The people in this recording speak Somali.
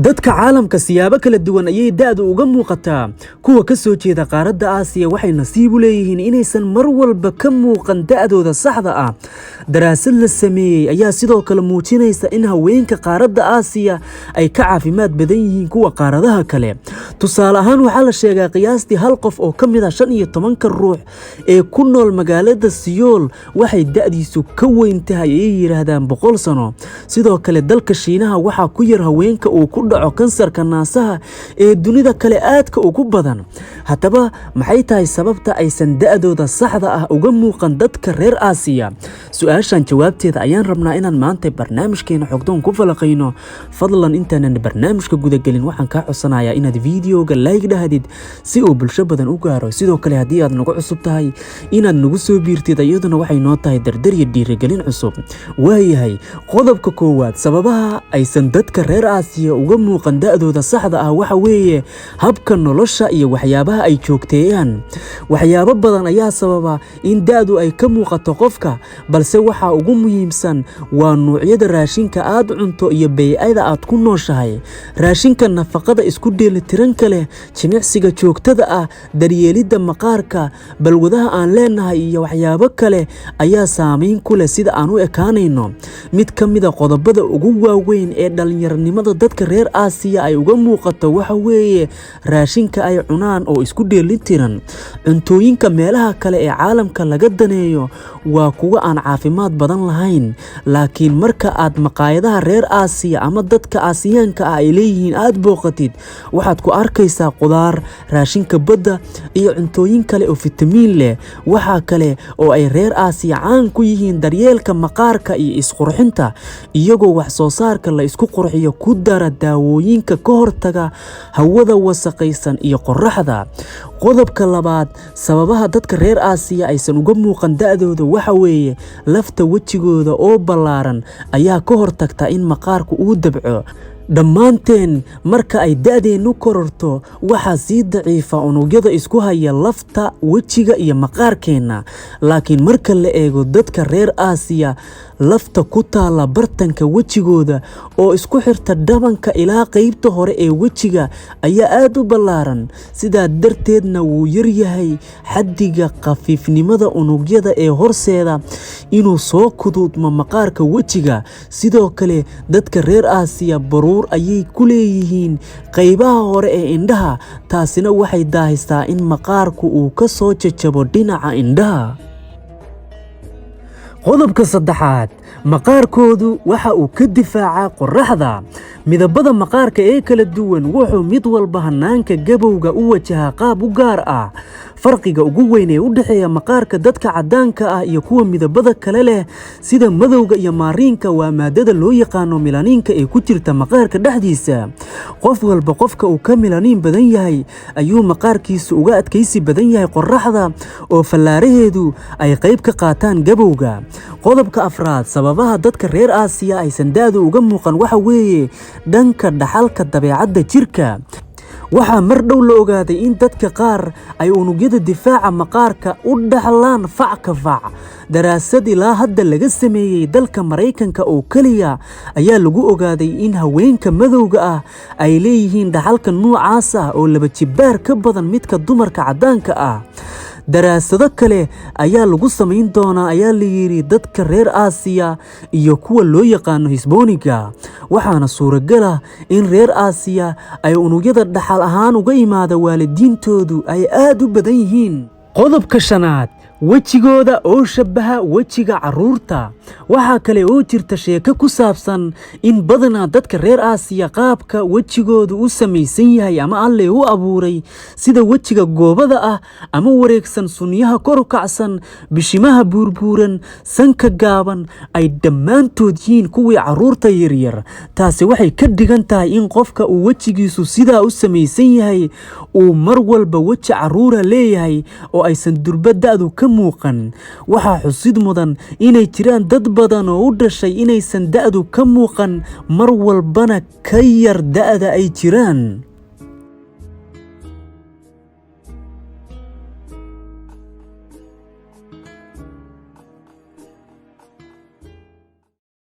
dadka caalamka siyaabo kala duwan ayay da'du uga muuqataa. Kuwa ka soo jeeda qaaradda Aasiya waxay nasiib u leeyihiin inaysan mar walba ka muuqan da'dooda saxda ah. Daraasad la sameeyay ayaa sidoo kale muujinaysa in haweenka qaaradda Aasiya ay ka caafimaad badan yihiin kuwa qaaradaha kale. Tusaale ahaan waxaa la sheegaa qiyaastii hal qof oo ka mid ah 15 ruux ee ku nool magaalada Seoul waxay da'diisu ka weyn tahay ay yiraahdaan 100 sano. Sidoo kale dalka Shiinaha waxaa ku yar haweenka uu ku dhaco kansarka naasaha ee dunida kale aadka ugu badan. Haddaba maxay tahay sababta aysan da'dooda saxda ah uga muuqan dadka reer Aasiya? Su'aashan jawaabteeda ayaan rabnaa inaan maanta barnaamijkeena xogdoon ku falaqayno. Fadlan intaanan barnaamijka guda gelin waxaan kaa codsanayaa inaad videoga like dhahdid si uu bulsho badan u gaaro. Sidoo kale haddii aad nagu cusub tahay inaad nagu soo biirtid iyaduna waxay noo tahay dardar iyo dhiirigelin cusub. Waayahay qodobka koowaad sababaha aysan dadka reer Aasiya uga muuqan da'dooda saxda ah waxa weeye habka nolosha iyo waxyaabaha ay joogteeyaan. Waxyaabo badan ayaa sababa in da'du ay ka muuqato qofka, balse waxa ugu muhiimsan waa noocyada raashinka aad cunto iyo bay'ada aad ku nooshahay. Raashinka nafaqada isku dheelitiran kale, jimicsiga joogtada ah, daryeelidda maqaarka, balwadaha aan leenahay iyo waxyaabo kale ayaa saameyn ku leh sida aan u ekaanayno. Mid ka mid ah qodobada ugu waaweyn ee dhalinyaranimada dadka reer Aasiya ay uga muuqato waxa weeye raashinka ay cunaan oo isku dheelitiran. Cuntooyinka meelaha kale ee caalamka laga daneeyo waa kuwa aan caafimaad badan lahayn, laakiin marka aad maqaayadaha reer Aasiya ama dadka Aasiyaanka ah ay leeyihiin aad booqatid, waxaad ku arkaysaa qudaar, raashinka badda iyo cuntooyin kale oo fitamiin leh. Waxa kale oo ay reer Aasiya caan ku yihiin daryeelka maqaarka iyo isqurxinta, iyagoo wax soo saarka la isku qurxiyo ku dara daawooyinka ka hortaga hawada wasakhaysan iyo qorraxda. Qodobka labaad sababaha dadka reer Aasiya aysan uga muuqan da'dooda waxa weeye lafta wejigooda oo ballaaran ayaa ka hortagta in maqaarku uu dabco. Dhammaanteen marka ay da'deenu kororto waxaa sii daciifa unugyada isku haya lafta wejiga iyo maqaarkeena. Laakiin marka la eego dadka reer Aasiya, lafta ku taala bartanka wejigooda oo isku xirta dhabanka ilaa qaybta hore ee wejiga ayaa aad u ballaaran. Sidaa darteedna wuu yar yahay xaddiga khafiifnimada unugyada ee horseeda inuu soo kuduudmo maqaarka wejiga. Sidoo kale dadka reer Aasiya baruur ayay ku leeyihiin qaybaha hore ee indhaha, taasina waxay daahisaa in maqaarku uu ka soo jajabo dhinaca indhaha. Qodobka saddexaad maqaarkoodu waxa uu ka difaacaa qorraxda. Midabada maqaarka ee kala duwan wuxuu mid walba hanaanka gabowga u wajahaa qaab u gaar ah. Farqiga ugu weyn ee u dhexeeya maqaarka dadka caddaanka ah iyo kuwa midabada kale leh sida madowga iyo maariinka waa maadada loo yaqaano melaniinka ee ku jirta maqaarka dhexdiisa. Qof walba qofka uu ka melaniin badan yahay ayuu maqaarkiisu uga adkaysi badan yahay qorraxda oo fallaaraheedu ay qayb ka qaataan gabowga. Qodobka afraad sababaha dadka reer Aasiya aysan da'du uga muuqan waxa weeye dhanka dhaxalka dabeecadda jirka. Waxaa mar dhow la ogaaday in dadka qaar ay unugyada difaaca maqaarka u dhaxlaan fac ka fac. Daraasad ilaa hadda laga sameeyay dalka Mareykanka oo kaliya ayaa lagu ogaaday in haweenka madowga ah ay leeyihiin dhaxalka noocaas ah oo 2 jibaar ka badan midka dumarka caddaanka ah. daraasado kale ayaa lagu samayn doonaa ayaa la yiri dadka reer Aasiya iyo kuwa loo yaqaano Hisbooniga. Waxaana suuragal ah in reer Aasiya ay unugyada dhaxal ahaan uga imaada waalidiintoodu ay aad u badan yihiin. Qodobka shanaad wejigooda oo shabaha wejiga caruurta. Waxaa kale oo jirta sheeko ku saabsan in badanaa dadka reer Aasiya qaabka wejigoodu u samaysan yahay ama Alle u abuuray sida wejiga goobada ah ama wareegsan, sunniyaha kor u kacsan, bishimaha buurbuuran, sanka gaaban ay dhammaantood yihiin kuwii caruurta yaryar. Taasi waxay ka dhigan tahay in qofka uu wejigiisu sidaa u samaysan yahay uu mar walba weji caruura leeyahay oo aysan durba da'du ka muuqan. Waxaa xusid mudan inay jiraan dad badan oo u dhashay inaysan da'du ka muuqan mar walbana ka yar da'da ay jiraan.